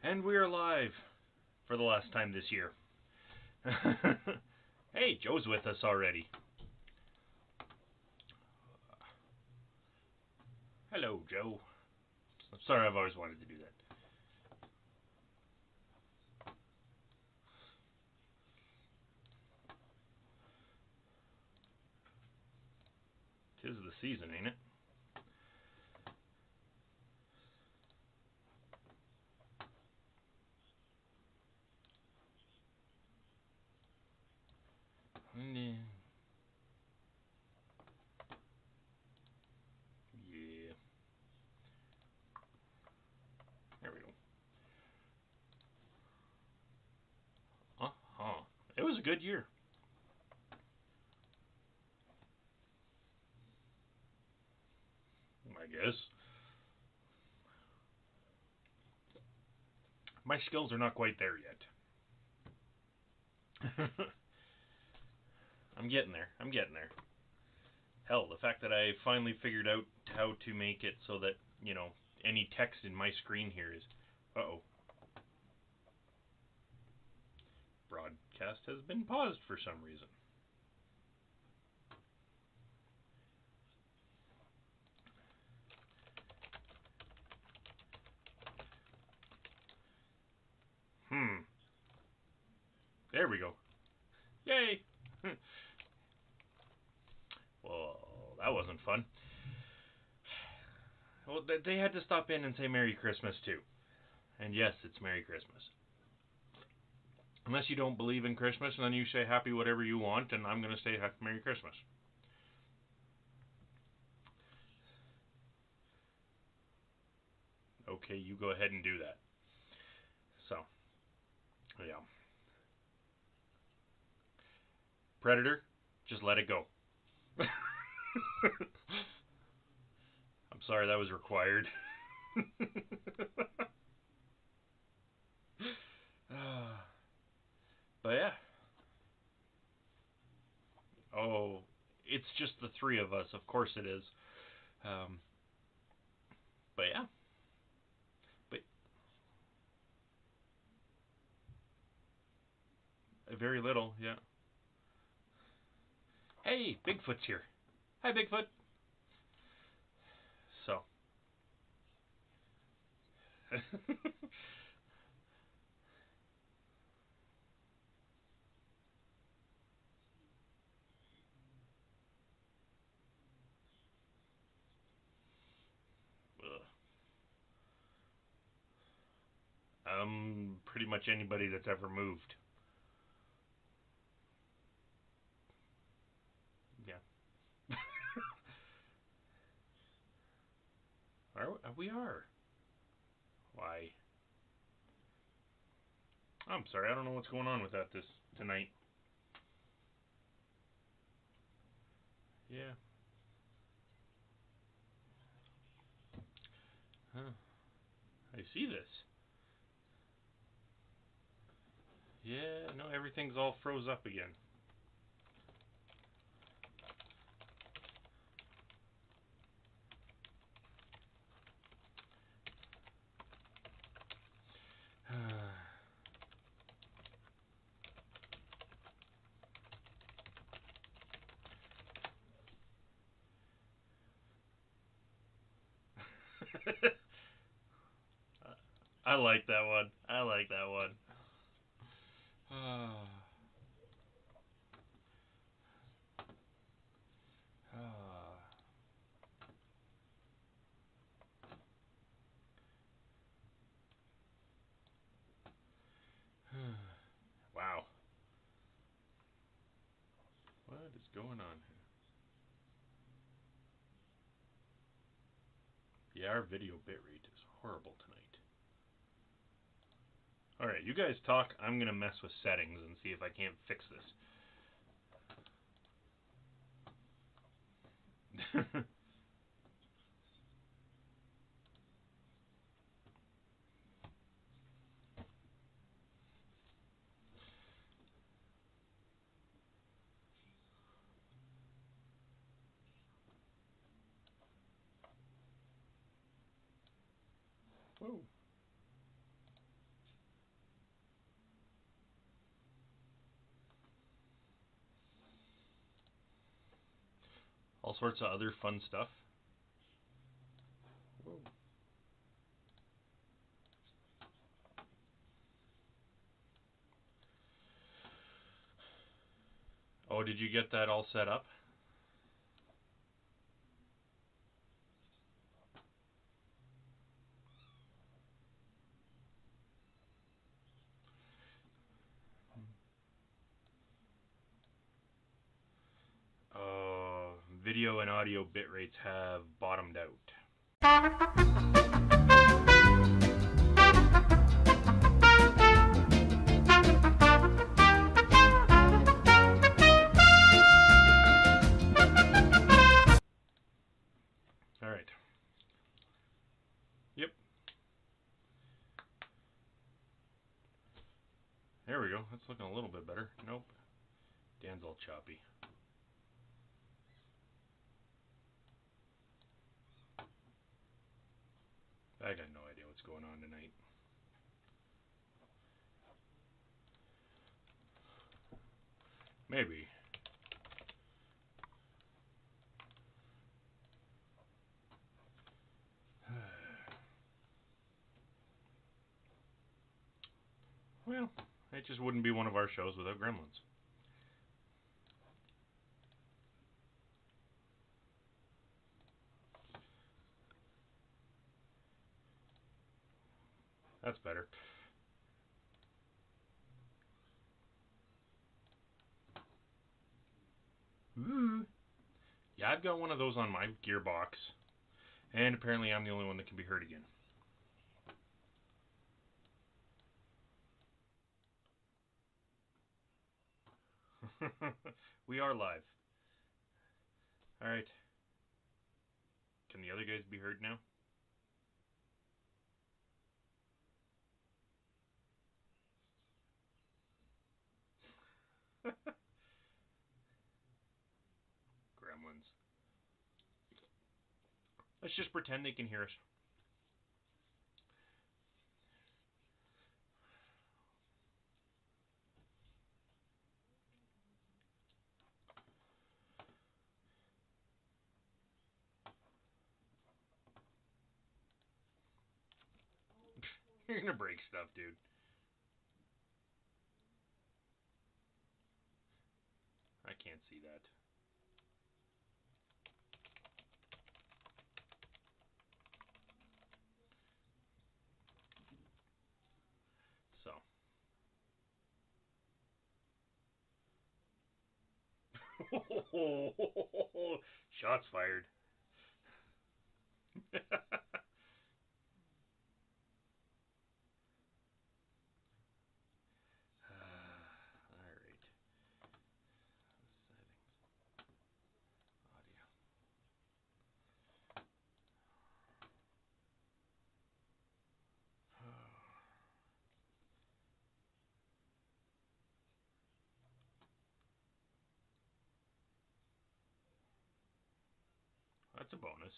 And we are live for the last time this year. Hey, Joe's with us already. Hello, Joe. I'm sorry, I've always wanted to do that. Tis the season, ain't it? Yeah. There we go. Uh-huh. It was a good year. I guess. My skills are not quite there yet. I'm getting there. Hell, the fact that I finally figured out how to make it so that, any text in my screen here is, uh-oh, broadcast has been paused for some reason. There we go. Yay! Well, that wasn't fun. Well, they had to stop in and say Merry Christmas, too. And yes, it's Merry Christmas. Unless you don't believe in Christmas, and then you say Happy whatever you want, and I'm going to say Happy Merry Christmas. Okay, you go ahead and do that. So, yeah. Predator, just let it go. I'm sorry that was required. But yeah. Oh, it's just the three of us. Of course it is. But yeah. But very little, yeah. Hey, Bigfoot's here. Hi, Bigfoot. So. Pretty much anybody that's ever moved. Yeah. We are. Why? I'm sorry, I don't know what's going on with that this tonight. Yeah. Huh. I see this. Yeah, no, everything's all froze up again. I like that one. I like that one. Wow. What is going on here? Yeah, our video bitrate is horrible tonight. Alright, you guys talk. I'm going to mess with settings and see if I can't fix this. Whoa. all sorts of other fun stuff. Whoa. Oh, did you get that all set up? Video and audio bit rates have bottomed out. All right. Yep. There we go. That's looking a little bit better. Nope. Dan's all choppy. I got no idea what's going on tonight. Maybe. Well, it just wouldn't be one of our shows without gremlins. That's better. Ooh. Yeah, I've got one of those on my gearbox. And apparently I'm the only one that can be heard again. We are live. Alright. Can the other guys be heard now? Gremlins. Let's just pretend they can hear us. You're gonna break stuff, dude. I can't see that. So. Shots fired. Alright. Settings. Audio. That's a bonus.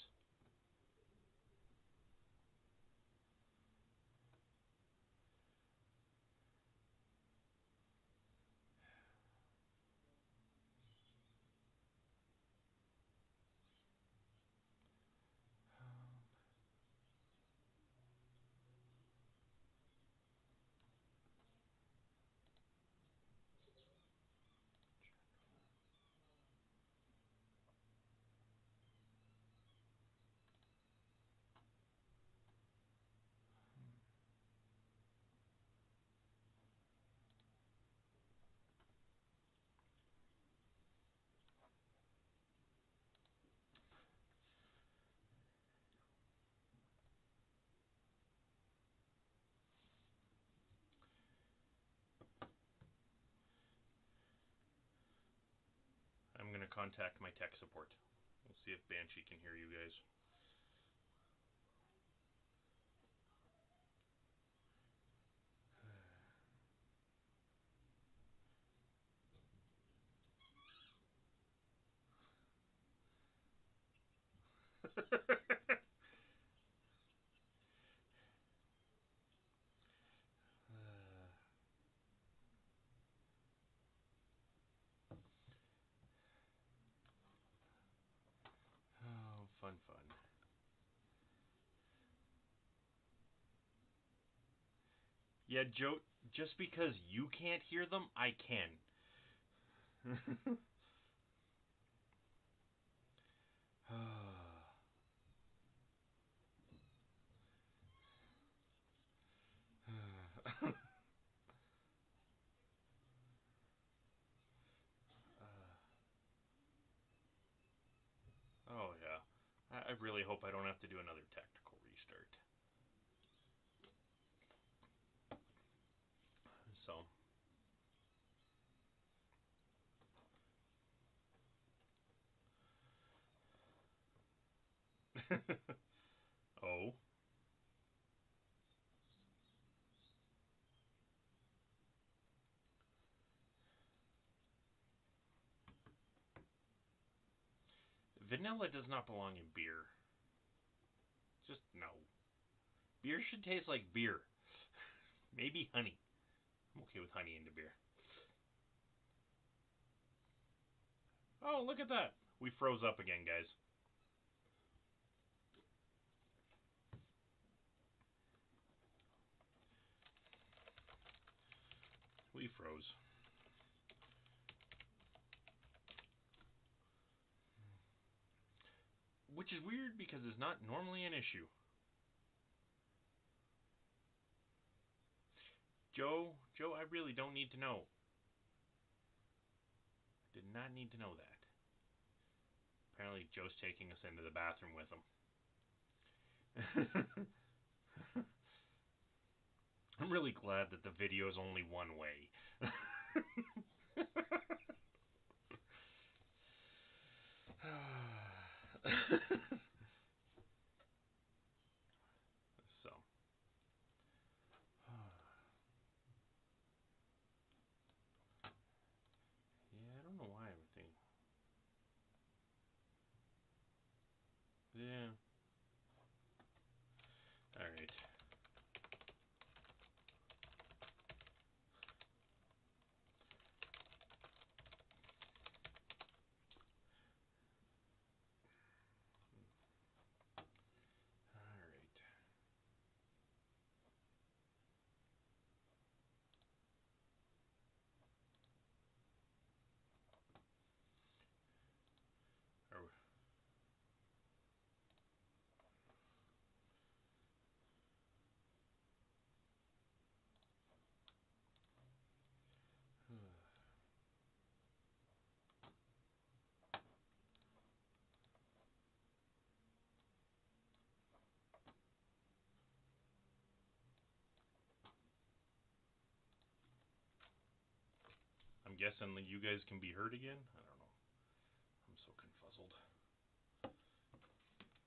I'm gonna contact my tech support. We'll see if Banshee can hear you guys. Yeah, Joe, just because you can't hear them, I can. Oh, yeah. I really hope I don't have to do another tactical restart. So. Oh. Vanilla does not belong in beer. Just no. Beer should taste like beer. Maybe honey. I'm okay with honey in the beer. Oh, look at that. We froze up again, guys. We froze. Which is weird because it's not normally an issue. Joe, I really don't need to know. Did not need to know that. Apparently Joe's taking us into the bathroom with him. I'm really glad that the video is only one way. So. Yeah, I don't know why everything. Yeah. Alright. Alright. I'm guessing that you guys can be heard again? I don't know. I'm so confuzzled.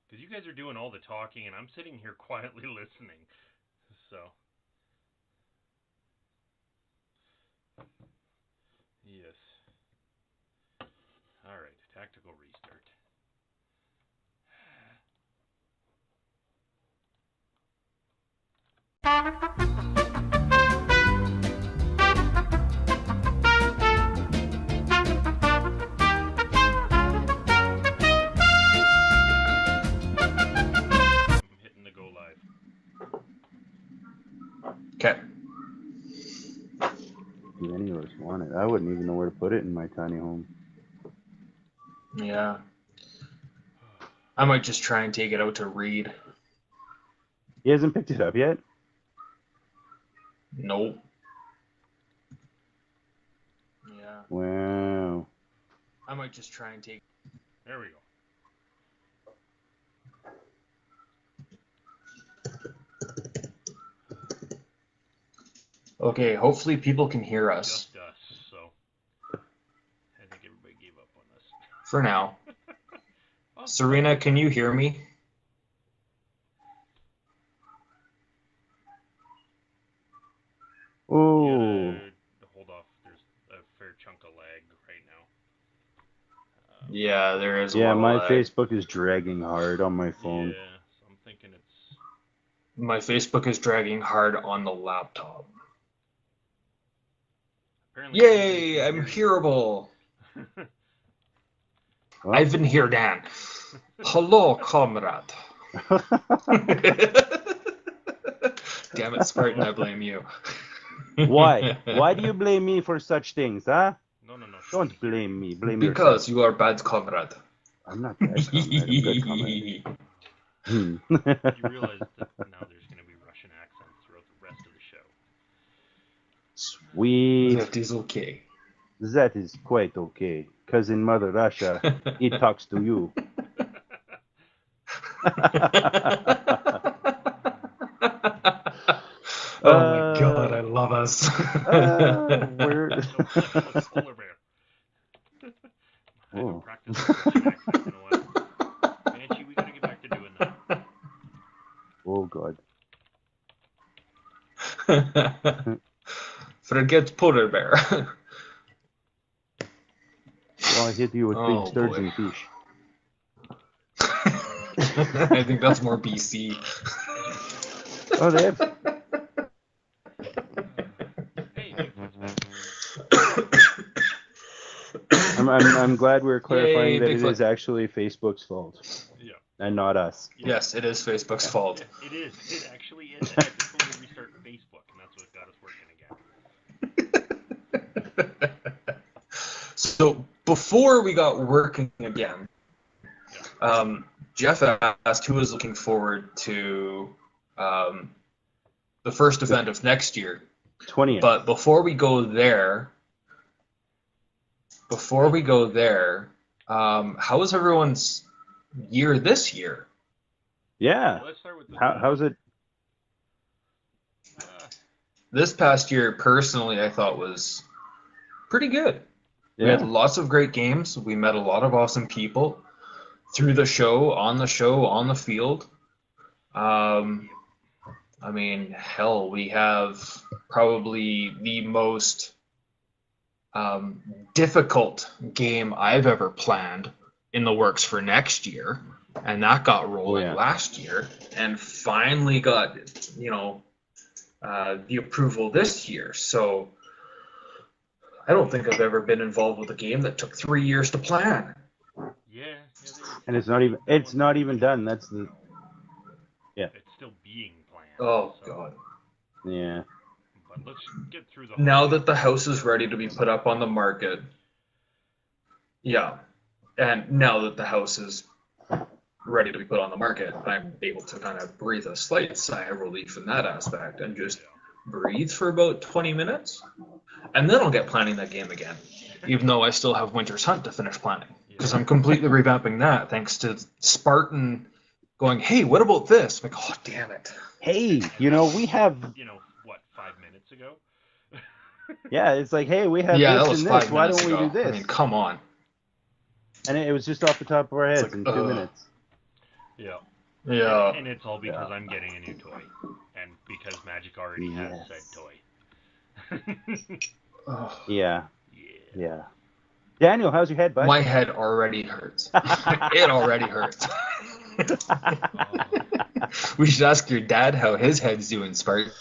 Because you guys are doing all the talking and I'm sitting here quietly listening. So. Yes. Alright, tactical restart. I'm hitting the go live. Okay. Do any of us want it? I wouldn't even know where to put it in my tiny home. Yeah. I might just try and take it out to read. He hasn't picked it up yet? Nope. Yeah. Wow. I might just try and take. There we go. Okay, hopefully people can hear us. Just us, so I think everybody gave up on us. For now. Serena, can you hear me? Oh. Yeah, hold off. There's a fair chunk of lag right now. Yeah, there is a Yeah, lot my of lag. Facebook is dragging hard on my phone. Yeah, so I'm thinking it's... My Facebook is dragging hard on the laptop. Apparently Yay, I'm hearable. Well, I've been here, Dan. Hello, comrade. Damn it, Spartan, I blame you. Why? Why do you blame me for such things, huh? No. Don't blame me. Blame Because yourself. you are bad comrade. I'm not bad comrade. I'm good comrade. You realize that now there's going to be Russian accents throughout the rest of the show. Sweet. That is okay. That is quite okay. Because in Mother Russia, it talks to you. Oh my god, I love us. We're... Look, polar bear. I haven't Oh. practiced a Russian accent in a while. Banshee, we got to get back to doing that. Oh god. Forget polar bear. Well, I hit you with Oh, big sturgeon boy. fish. I think that's more BC. Oh, they have... Hey, Bigfoot's back. I'm glad we're clarifying Yay, that it Bigfoot. is actually Facebook's fault Yeah. and not us. Yes, it is Facebook's fault. It is. It actually is. I had to totally restart Facebook, and that's what got us working again. So before we got working again, Jeff asked who was looking forward to the first event of next year. 20th. But before we go there, how was everyone's year this year? Yeah. Let's start with the How's it? This past year, personally, I thought was pretty good. We had Yeah. lots of great games. We met a lot of awesome people through the show, on the field. I mean, hell, we have probably the most difficult game I've ever planned in the works for next year, and that got rolling last year, and finally got, the approval this year. So I don't think I've ever been involved with a game that took 3 years to plan. Yeah. And it's not even done. That's the... Yeah. It's still being planned. Oh, so, God. But Yeah. let's get through the... Now that the house is ready to be put up on the market, and now that the house is ready to be put on the market, I'm able to kind of breathe a slight sigh of relief in that aspect and just breathe for about 20 minutes, and then I'll get planning that game again, even though I still have Winter's Hunt to finish planning, because I'm completely revamping that thanks to Spartan going, hey, what about this? I'm like, oh, damn it. Hey, we have... 5 minutes ago? Yeah, it's like, hey, we have that this was and 5 this. Why minutes don't we ago. do this? I mean, come on. And it was just off the top of our heads like, in 2 minutes. Yeah. Yeah. And it's all because I'm getting a new toy. And because Magic already has said toy. Yeah. Daniel, how's your head, bud? My head already hurts. It already hurts. We should ask your dad how his head's doing, Spartan.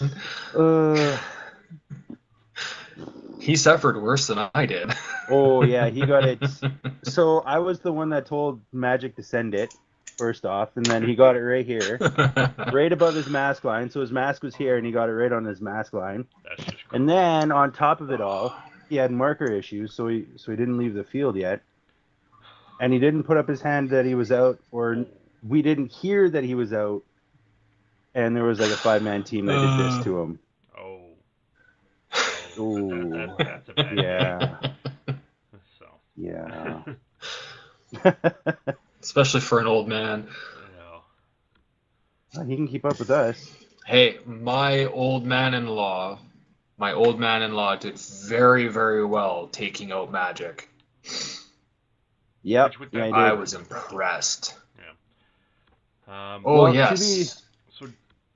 He suffered worse than I did. Oh, yeah, he got it. So I was the one that told Magic to send it, first off, and then he got it right here, right above his mask line. So his mask was here, and he got it right on his mask line. That's just And then, on top of it all, he had marker issues, so he didn't leave the field yet. And he didn't put up his hand that he was out, or we didn't hear that he was out. And there was like a 5-man team that did this to him. Oh. That's a bad So. Yeah. Especially for an old man. He can keep up with us. Hey, my old man-in-law did very, very well taking out Magic. Yep. I was impressed. Yeah. Yes. So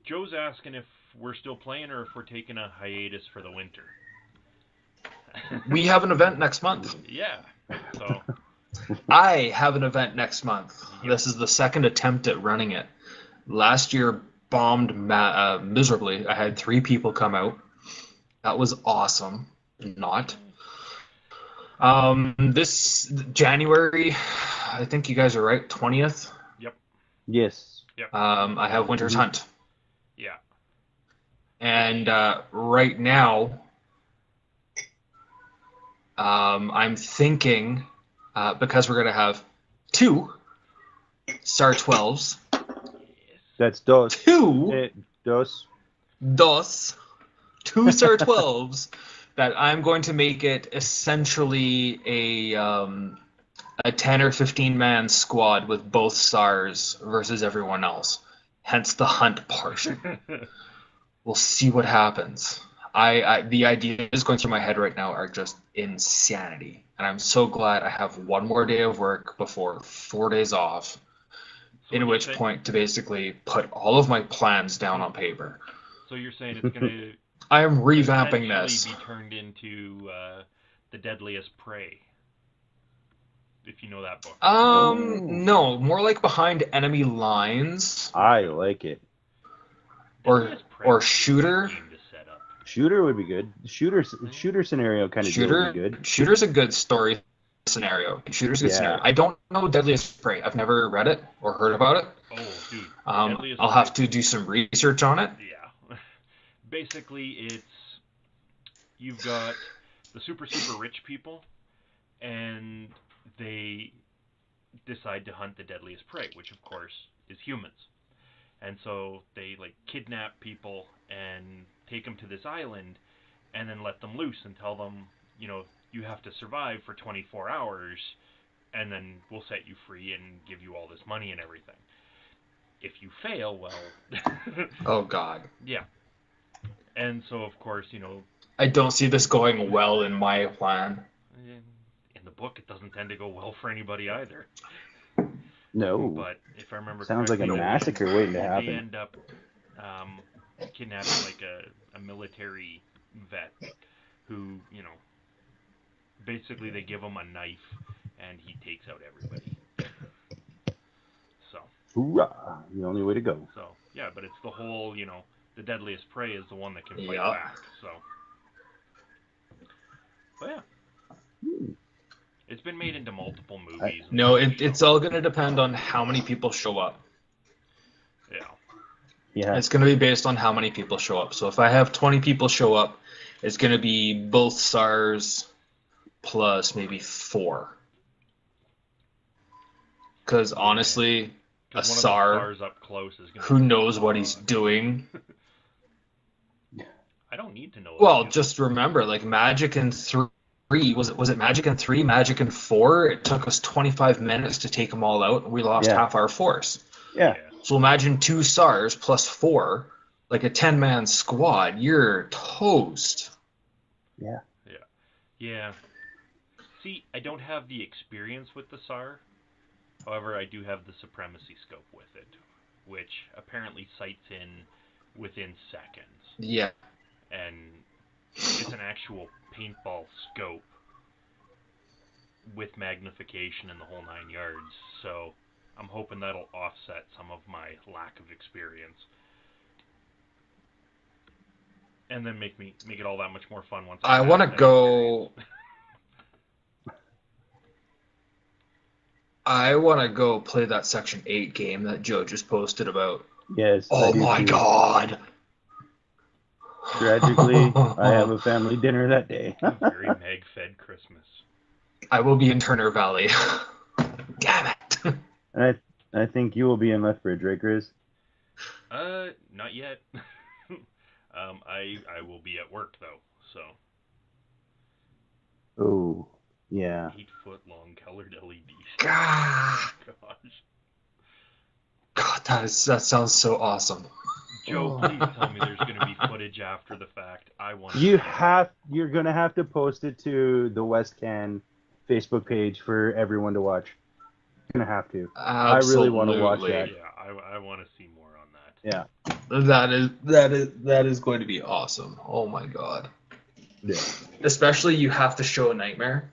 Joe's asking if we're still playing or if we're taking a hiatus for the winter. We have an event next month. Yeah. So I have an event next month. This is the second attempt at running it. Last year bombed miserably. I had 3 people come out. That was awesome. Not. This January, I think you guys are right, 20th. Yep. Yes. Yep. I have Winter's Hunt. Yeah. And right now, I'm thinking, because we're going to have 2 Star 12s, Yes. That's dos. 2 Dos. DOS, 2 Star 12s, that I'm going to make it essentially a 10 or 15 man squad with both stars versus everyone else. Hence the hunt portion. We'll see what happens. The ideas going through my head right now are just insanity, and I'm so glad I have one more day of work before 4 days off. So In what which point to basically put all of my plans down on paper. So you're saying it's going to I am revamping potentially this. be turned into the Deadliest Prey, if you know that book. No, more like behind enemy lines I like it. Deadliest Prey or would be a good shooter. game to set up. Shooter would be good. Shooter scenario kind of deal would be good. Shooter's a good story scenario. Shooter's a good Yeah. scenario. I don't know Deadliest Prey. I've never read it or heard about it. Oh, dude. I'll have to do some research on it. Yeah. Basically, you've got the super rich people, and they decide to hunt the deadliest prey, which of course is humans. And so they like kidnap people and take them to this island, and then let them loose and tell them, you have to survive for 24 hours, and then we'll set you free and give you all this money and everything. If you fail, well... Oh, God. Yeah. And so, of course, I don't see this going well in my plan. in the book, it doesn't tend to go well for anybody either. No. But if I remember Sounds like a correctly, massacre waiting to they happen. end up kidnapping like a military vet who, basically they give him a knife and he takes out everybody. So. Hoorah! The only way to go. So, yeah, but it's the whole, the deadliest prey is the one that can fight Yeah. back, so. But yeah. It's been made into multiple movies. No, it's all going to depend on how many people show up. Yeah. Yeah. It's going to be based on how many people show up. So if I have 20 people show up, it's going to be both stars plus maybe 4. Because honestly, a one SAR, of the stars up close is gonna who knows what he's doing? I don't need to know. Well, just remember, like Magic in 3, was it Magic in 3, Magic in 4? It took us 25 minutes to take them all out, and we lost half our force. Yeah. So imagine 2 stars plus 4, like a 10-man squad. You're toast. Yeah. Yeah. See, I don't have the experience with the SAR. However, I do have the supremacy scope with it, which apparently sights in within seconds. Yeah. And it's an actual paintball scope with magnification and the whole 9 yards. So I'm hoping that'll offset some of my lack of experience. And then make it all that much more fun once I want to go... I want to go play that Section 8 game that Joe just posted about. Yes. Oh my God. Tragically, I have a family dinner that day. A very mag-fed Christmas. I will be in Turner Valley. Damn it. And I think you will be in Lethbridge, right, Chris? Not yet. I will be at work though, so. Oh, yeah. 8-foot-long colored LEDs. God. Gosh. God, that sounds so awesome. Joe, please tell me there's going to be footage after the fact. I want. You're gonna have to post it to the West Can Facebook page for everyone to watch. You're gonna have to. Absolutely. I really want to watch that. Yeah, I want to see more on that. Yeah. That is going to be awesome. Oh my God. Yeah. Especially you have to show a Nightmare.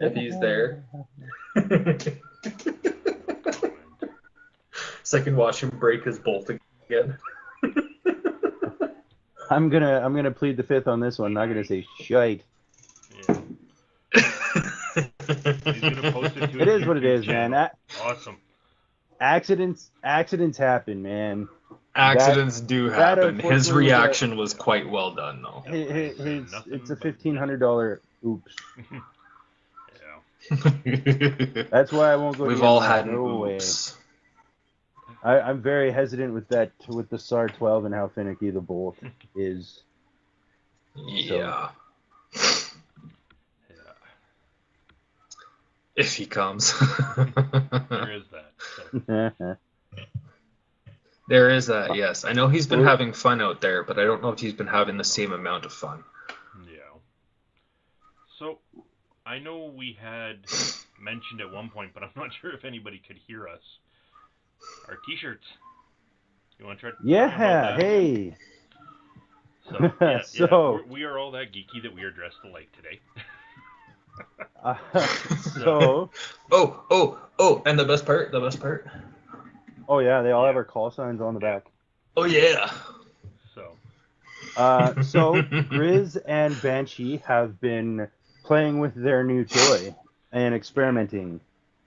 If he's there. So I can watch him break his bolt again. I'm gonna plead the fifth on this one. Not gonna say shite. Yeah. He's gonna post it to It his is what it YouTube is, man. channel. Awesome. accidents happen, man. Accidents do that happen. His unfortunately was reaction was quite well done, though. it's a $1,500 oops. Yeah. That's why I won't go. We've DMR. all had an No oops. way. I'm very hesitant with the SAR 12 and how finicky the bolt is. Yeah. Yeah. If he comes. There is that. So. There is that, yes. I know he's been Well, having fun out there, but I don't know if he's been having the same amount of fun. Yeah. So, I know we had mentioned at one point, but I'm not sure if anybody could hear us. Our T-shirts. You want to try? yeah. Hey. So, yeah, So- we are all that geeky that we are dressed alike today. So. Oh, and the best part. Oh yeah, they all Yeah. have our call signs on the back. Oh yeah. So, So Grizz and Banshee have been playing with their new toy and experimenting,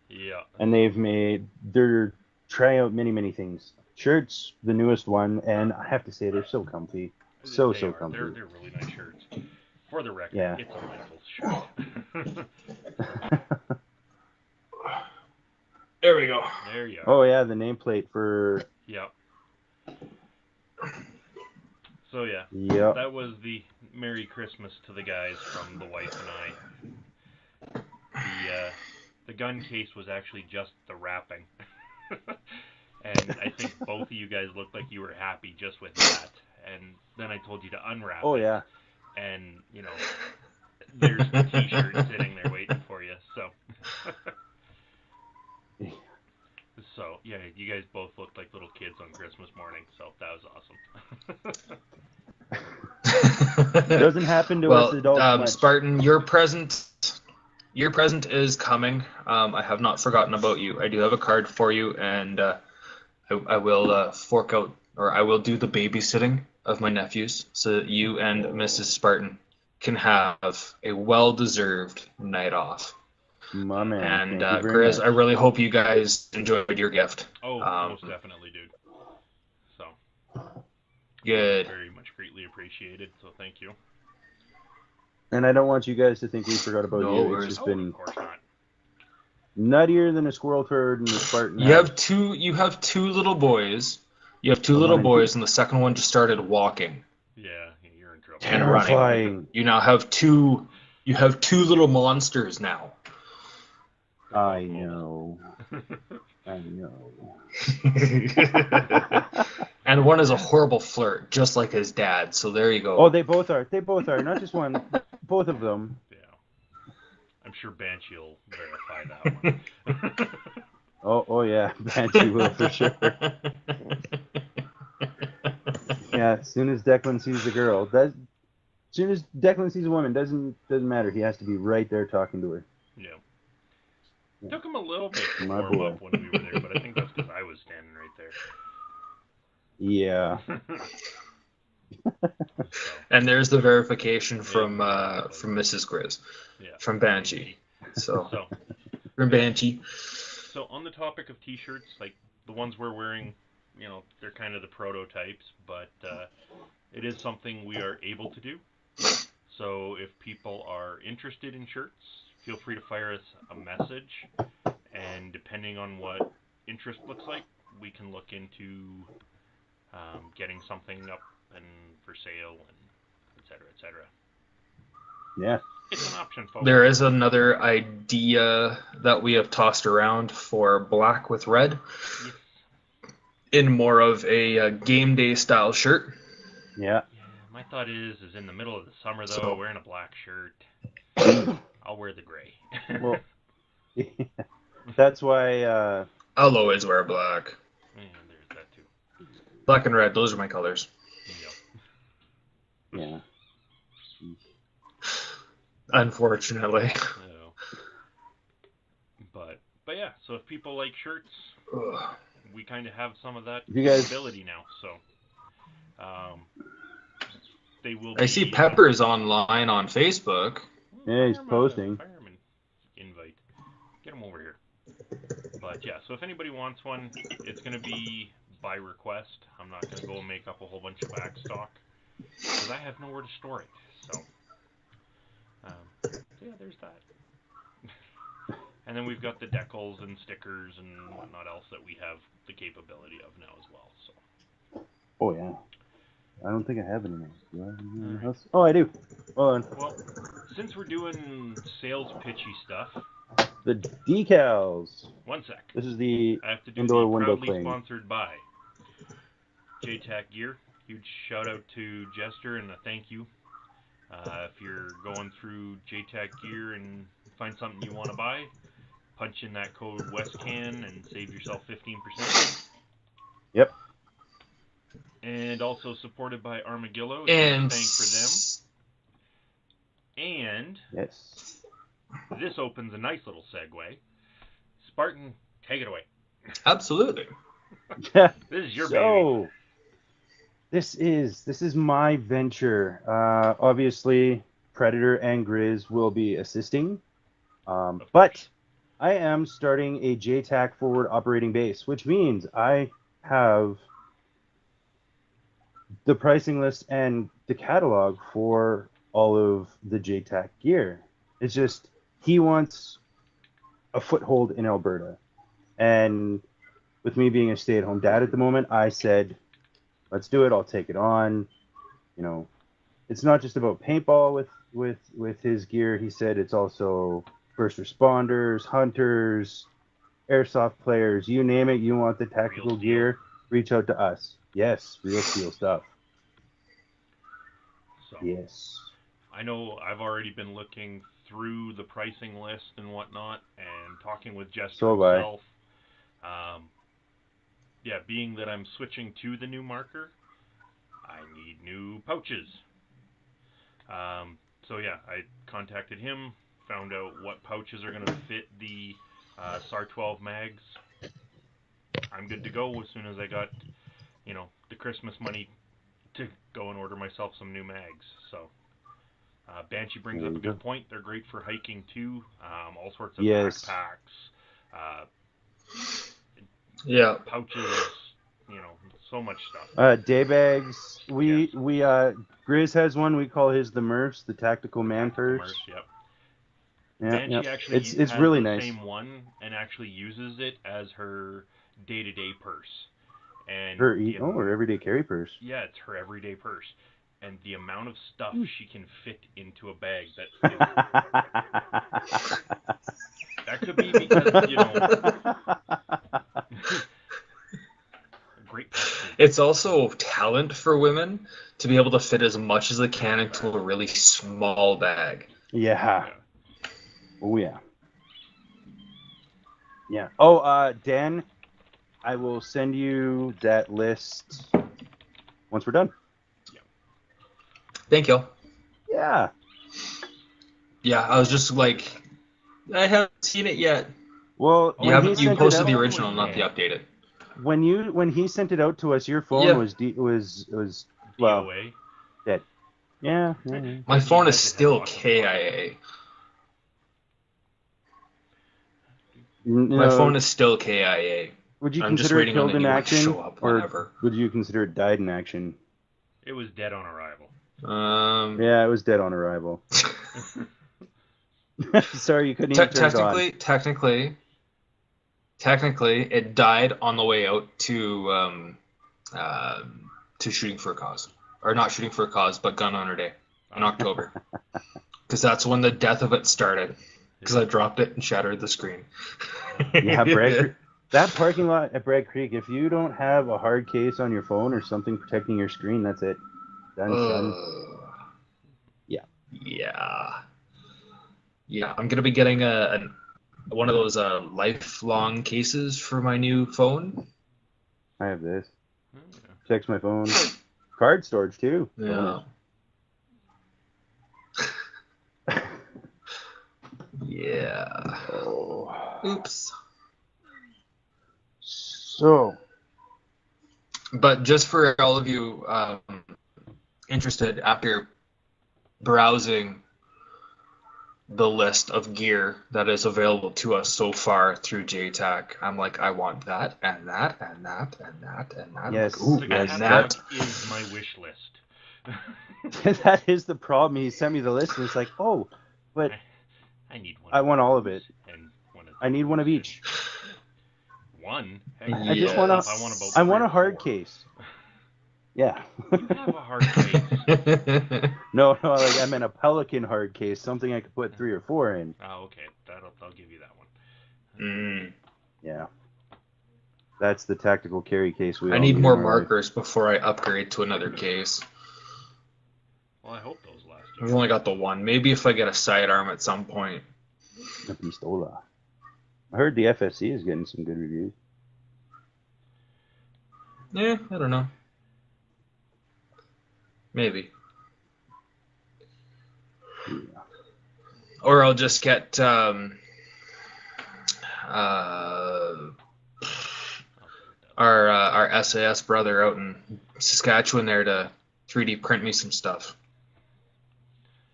yeah. and they're trying out many things. Shirts, the newest one, and I have to say they're so comfy, so They are. comfy. They're really nice shirts. For the record, Yeah. it's a Michaels shirt. There we go. There you are. Oh yeah, the nameplate for. Yeah. So yeah, Yep. that was the Merry Christmas to the guys from the wife and I. The gun case was actually just the wrapping, and I think both of you guys looked like you were happy just with that. And then I told you to unwrap Oh it, yeah. and you know, there's the T-shirt sitting there waiting for you. So. So, yeah, you guys both looked like little kids on Christmas morning, so that was awesome. Doesn't happen to us adults much. Spartan, your present is coming. I have not forgotten about you. I do have a card for you, and I will fork out, or I will do the babysitting of my nephews, so that you and Mrs. Spartan can have a well-deserved night off. My man. And Thank you very Grizz, much. I really hope you guys enjoyed your gift. Oh, most definitely, dude. So, Good. very much greatly appreciated, so thank you. And I don't want you guys to think we forgot about No you. worries. It's just Oh, been of course not. nuttier than a squirrel turd in the Spartan. You house. have two little boys. You have two A little one and boys, and the second one just started walking Yeah, you're in trouble. and running. Terrifying. You now have two. You have two little monsters now. I know. I know. And one is a horrible flirt, just like his dad. So there you go. Oh, they both are. They both are. Not just one. Both of them. Yeah. I'm sure Banshee will verify that one. Oh yeah. Banshee will for sure. Yeah. As soon as Declan sees the girl, as soon as Declan sees a woman, doesn't matter. He has to be right there talking to her. Yeah. Took him a little bit to My warm boy. up when we were there, but I think that's because I was standing right there. Yeah. So, And there's the verification from Mrs. Grizz, yeah. from Banshee. So So, from Banshee. so on the topic of T-shirts, like the ones we're wearing, you know, they're kind of the prototypes, but it is something we are able to do. So if people are interested in shirts, feel free to fire us a message, and depending on what interest looks like, we can look into getting something up and for sale, and et cetera, et cetera. Yeah. It's an option, folks. There is another idea that we have tossed around for black with red Yes. in more of a game day style shirt. Yeah. Yeah, my thought is in the middle of the summer, though, So- wearing a black shirt, I'll wear the gray. Well, that's why. I'll always wear black. Yeah, there's that too. Black and red, those are my colors. Yeah. Yeah. Unfortunately. So, but yeah, so if people like shirts, Ugh. we kind of have some of that You guys- ability now. So, they will. I see Pepper's online on Facebook. Yeah, he's Fireman, posting. Fireman invite. Get him over here. But yeah, so if anybody wants one, it's going to be by request. I'm not going to go and make up a whole bunch of back stock because I have nowhere to store it. So yeah, there's that. And then we've got the decals and stickers and whatnot else that we have the capability of now as well. So. Oh yeah. I don't think I have any more. Do I have any more in the Alright. house? Oh, I do. Hold on. Well, since we're doing sales pitchy stuff, The decals. one sec. This is the I have to do indoor the window proudly cling. sponsored by JTAC Gear. Huge shout out to Jester and a thank you. If you're going through JTAC Gear and find something you want to buy, punch in that code WestCan and save yourself 15%. Yep. And also supported by Armadillo. And Thank for them. And Yes. this opens a nice little segue. Spartan, take it away. absolutely. Yeah. This is your baby. So, this is my venture. Obviously, Predator and Grizz will be assisting, but I am starting a JTAC forward operating base, which means I have the pricing list and the catalog for all of the JTAC gear. It's just he wants a foothold in Alberta, and with me being a stay-at-home dad at the moment, I said, let's do it. I'll take it on. You know, it's not just about paintball with his gear. He said it's also first responders, hunters, airsoft players, you name it. You want the tactical Real steel. gear, reach out to us. Yes, real steel stuff. So, Yes. I know I've already been looking through the pricing list and whatnot and talking with Jester So have I. himself. Yeah, being that I'm switching to the new marker, I need new pouches. So yeah, I contacted him, found out what pouches are going to fit the SAR 12 mags. I'm good to go as soon as I got, the Christmas money to go and order myself some new mags. So Banshee brings There up a you good go. point. They're great for hiking too. All sorts of Yes. backpacks, Yeah. pouches, so much stuff. Day bags. We Yes. Grizz has one. We call his the Murphs, the tactical man Tactical purse. Merc, yep. Yeah, Banshee yeah. actually It's has really the nice. same one and actually uses it as her day-to-day purse. And Her or everyday carry purse. yeah, it's her everyday purse. And the amount of stuff she can fit into a bag that could be because, great packaging. It's also talent for women to be able to fit as much as they can into a really small bag. Yeah. Oh yeah. Yeah. Oh, Dan, I will send you that list once we're done. Thank you. Yeah. Yeah, I was just like, I haven't seen it yet. Well, You when he You sent it posted the out, original, not the updated. when he sent it out to us, your phone Yeah. was well DOA. dead. Yeah. Yeah. My Because phone it is has still lots of KIA. No, My phone is still KIA. Would you I'm just consider it waiting on killed the in new one to action, show up or whenever. would you consider it died in action? It was dead on arrival. Yeah, it was dead on arrival. Sorry, you couldn't even turn it on. Technically, it died on the way out to shooting for a cause, or not shooting for a cause, but gun honor day in October, because that's when the death of it started. Because I dropped it and shattered the screen. Yeah, that parking lot at Bragg Creek. If you don't have a hard case on your phone or something protecting your screen, that's it. Done. Yeah. Yeah. I'm gonna be getting one of those lifelong cases for my new phone. I have this. Checks my phone. Card storage too. Yeah. Yeah. Oh. Oops. So. But just for all of you interested, after browsing the list of gear that is available to us so far through JTAC. I'm like, I want that and that and that and that and that. Yes, I'm like, ooh, The yes, and catalog that. is my wish list. That is the problem. He sent me the list, and it's like, oh, but I need one. I of want all of those it. And one of I need one of those. each. One? Heck, I just want Yes. I want about I three want or a hard four. case. Yeah. You have a hard case. No, like I meant a Pelican hard case, something I could put 3 or 4 in. Oh, okay. I'll give you that one. Yeah. That's the tactical carry case we I all need in more our life. markers before I upgrade to another case. Well, I hope those last I've you. only got the one. Maybe if I get a sidearm at some point. A pistola. I heard the FSC is getting some good reviews. Yeah, I don't know. Maybe. Yeah. Or I'll just get our SAS brother out in Saskatchewan there to 3D print me some stuff.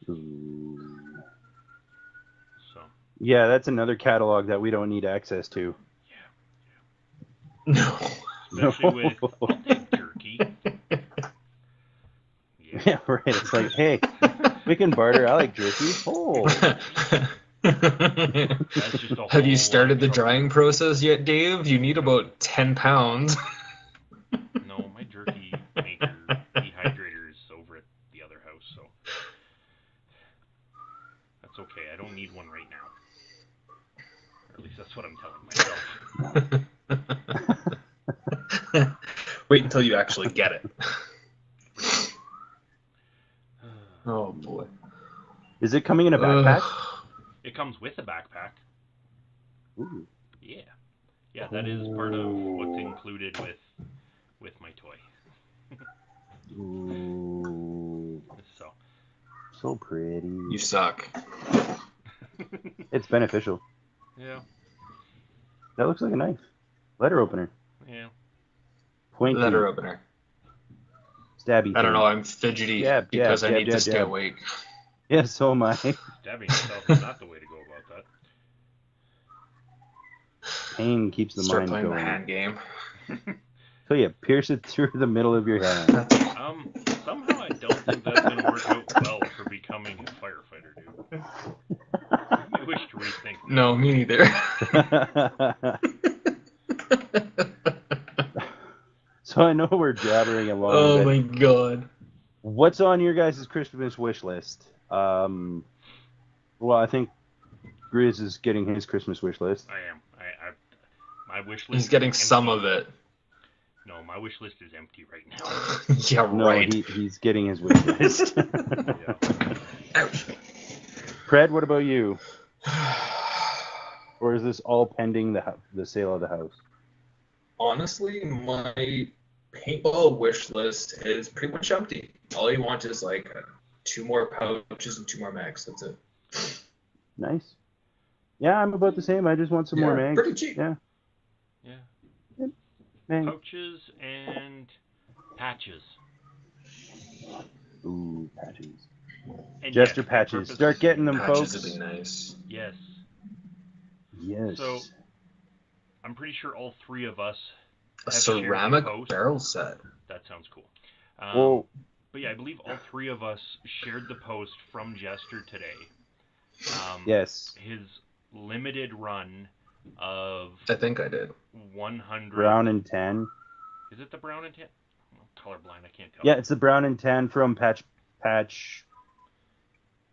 Ooh. So. Yeah, that's another catalog that we don't need access to. No. Especially with, I'll take jerky. Yeah, right. It's like, hey, we can barter. I like jerky. Oh. That's just a whole Have you lot started of the trouble. drying process yet, Dave? You need about 10 pounds. No, my jerky maker dehydrator is over at the other house, so that's okay. I don't need one right now. Or at least that's what I'm telling myself. Wait until you actually get it. Oh boy. Is it coming in a backpack? It comes with a backpack. Ooh. Yeah. Yeah, that is part of what's included with my toy. Ooh. So pretty. You suck. It's beneficial. Yeah. That looks like a knife. Letter opener. Yeah. Pointy. Letter opener. Stabby. I don't thing. know, I'm fidgety Jab, because I jab, need to jab, stay jab. awake. Yeah, so am I. Stabbing yourself is not the way to go about that. Pain keeps the Start mind playing going. the hand game. So yeah, pierce it through the middle of your hand. Somehow I don't think that's going to work out well for becoming a firefighter, dude. I wish to rethink that. No, me neither. So I know we're jabbering along. Oh but my god. What's on your guys' Christmas wish list? Well, I think Grizz is getting his Christmas wish list. I am. My wish list. He's getting is some empty. of it. No, my wish list is empty right now. Yeah, No, right. he's getting his wish list. Yeah. Ouch. Pred, what about you? Or is this all pending the sale of the house? Honestly, my paintball wish list is pretty much empty. All you want is like 2 more pouches and 2 more mags. That's it. Nice. Yeah, I'm about the same. I just want some more mags. Pretty cheap. Yeah. Yeah. Mags. Pouches and patches. Ooh, patches. And Jester yes, patches. purpose- Start getting them, Patches folks. would be nice. Yes. Yes. So, I'm pretty sure all 3 of us A have shared the ceramic post. barrel set. That sounds cool. Well, But yeah, I believe all 3 of us shared the post from Jester today. yes. His limited run of I think I did. 100. Brown and tan. Is it the brown and tan? I'm colorblind, I can't tell. Yeah, it's the brown and tan from Patch.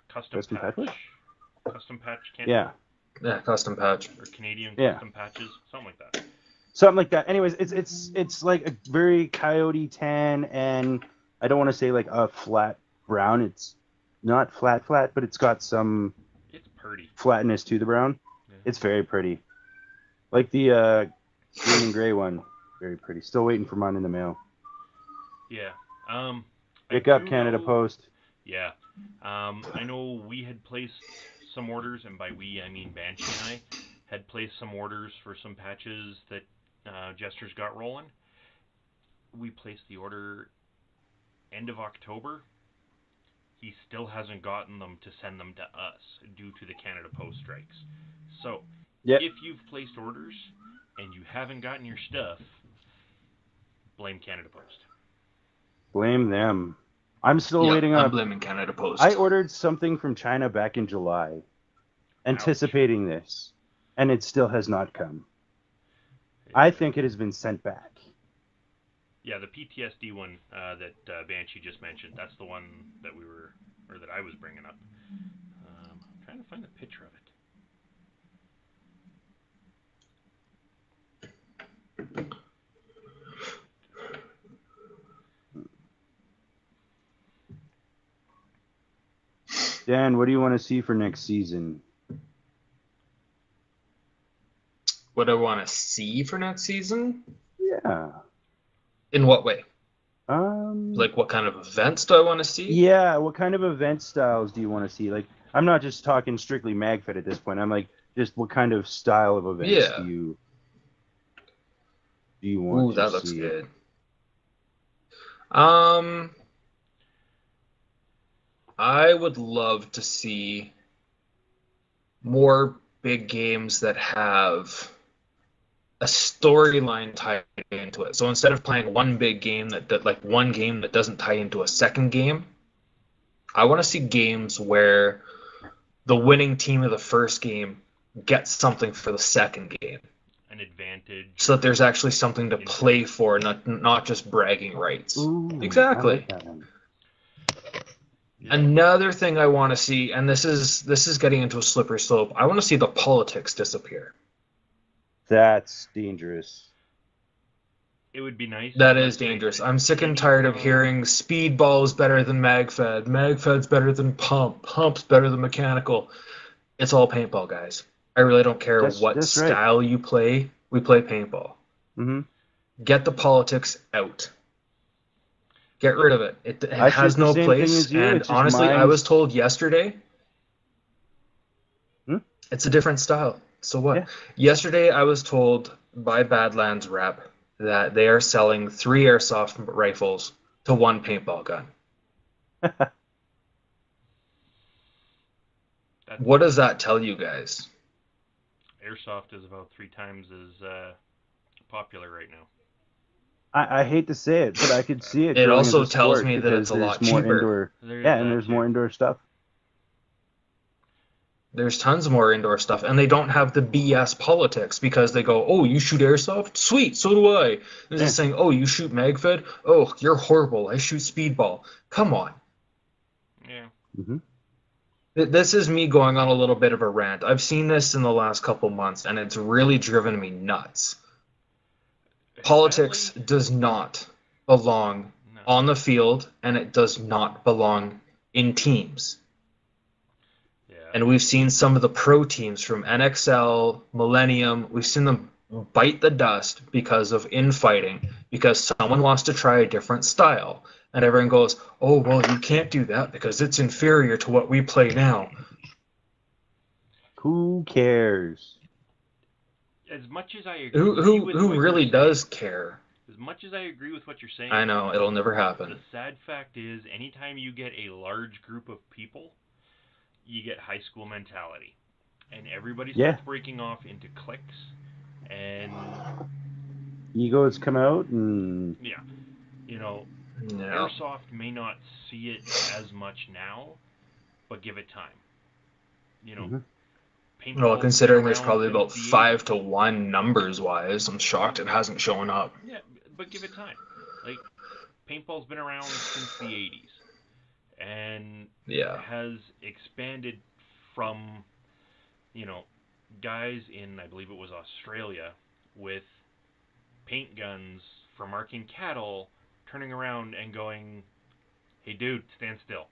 Custom Custom patch. patch? Custom patch Canada? Yeah. Yeah, custom patch. Or Canadian Yeah. custom patches, something like that. Something like that. Anyways, it's like a very coyote tan, and I don't want to say like a flat brown. It's not flat, but it's got some It's pretty. flatness to the brown. Yeah. It's very pretty. Like the green and gray one. Very pretty. Still waiting for mine in the mail. Yeah. Pick I up do Canada know- Post. Yeah. I know we had placed some orders, and by we I mean Banshee and I had placed some orders for some patches that Jester's got rolling. We placed the order end of October. he still hasn't gotten them to send them to us due to the Canada Post strikes. So, Yep. if you've placed orders and you haven't gotten your stuff, blame Canada Post. Blame them. I'm still Yeah, waiting I'm on. blaming Canada Post. I ordered something from China back in July, anticipating this, and it still has not come. I think it has been sent back. Yeah, the PTSD one that Banshee just mentioned, that's the one that that I was bringing up. I'm trying to find a picture of it. Dan, what do you want to see for next season? What I want to see for next season? Yeah. In what way? Um. Like, what kind of events do I want to see? Yeah. What kind of event styles do you want to see? Like, I'm not just talking strictly MagFed at this point. I'm like, just what kind of style of events Yeah. do you want Ooh, to that looks see? good. I would love to see more big games that have a storyline tied into it. So instead of playing one big game that like one game that doesn't tie into a second game, I want to see games where the winning team of the first game gets something for the second game. An advantage. So that there's actually something to play for, not just bragging rights. Ooh, Exactly. I like that one. Yeah. Another thing I want to see, and this is getting into a slippery slope, I want to see the politics disappear. That's dangerous. It would be nice. That is dangerous. I'm sick and tired of hearing Speedball is better than MagFed. MagFed's better than Pump. Pump's better than Mechanical. It's all paintball, guys. I really don't care what That's right. style you play. We play paintball. Mm-hmm. Get the politics out. Get rid of it. It I has shoot the no same thing place. as you. And It's just honestly, I mine's- was told yesterday Hmm? it's a different style. So what? Yeah. Yesterday, I was told by Badlands rep that they are selling 3 airsoft rifles to 1 paintball gun. What does that tell you guys? Airsoft is about 3 times as popular right now. I hate to say it, but I could see it. It growing also as a tells sport me that because it's a there's lot more cheaper. Indoor, and there's more indoor stuff. There's tons more indoor stuff, and they don't have the BS politics because they go, oh, you shoot airsoft? Sweet, so do I. This is saying, oh, you shoot MagFed? Oh, you're horrible. I shoot speedball. Come on. Yeah. Mm-hmm. This is me going on a little bit of a rant. I've seen this in the last couple months, and it's really driven me nuts. Politics does not belong on the field, and it does not belong in teams. Yeah. And we've seen some of the pro teams from NXL, Millennium, we've seen them bite the dust because of infighting, because someone wants to try a different style. And everyone goes, oh, well, you can't do that because it's inferior to what we play now. Who cares? As much as I agree Who really does care? As much as I agree with what you're saying, I know, it'll never happen. The sad fact is, anytime you get a large group of people, you get high school mentality. And everybody starts breaking off into cliques, and egos come out, and Airsoft may not see it as much now, but give it time. Well, considering there's probably about 5 to 1 numbers wise, I'm shocked it hasn't shown up. Yeah, but give it time. Like, paintball's been around since the 80s, and has expanded from, guys in, I believe it was Australia, with paint guns for marking cattle, turning around and going, hey dude, stand still.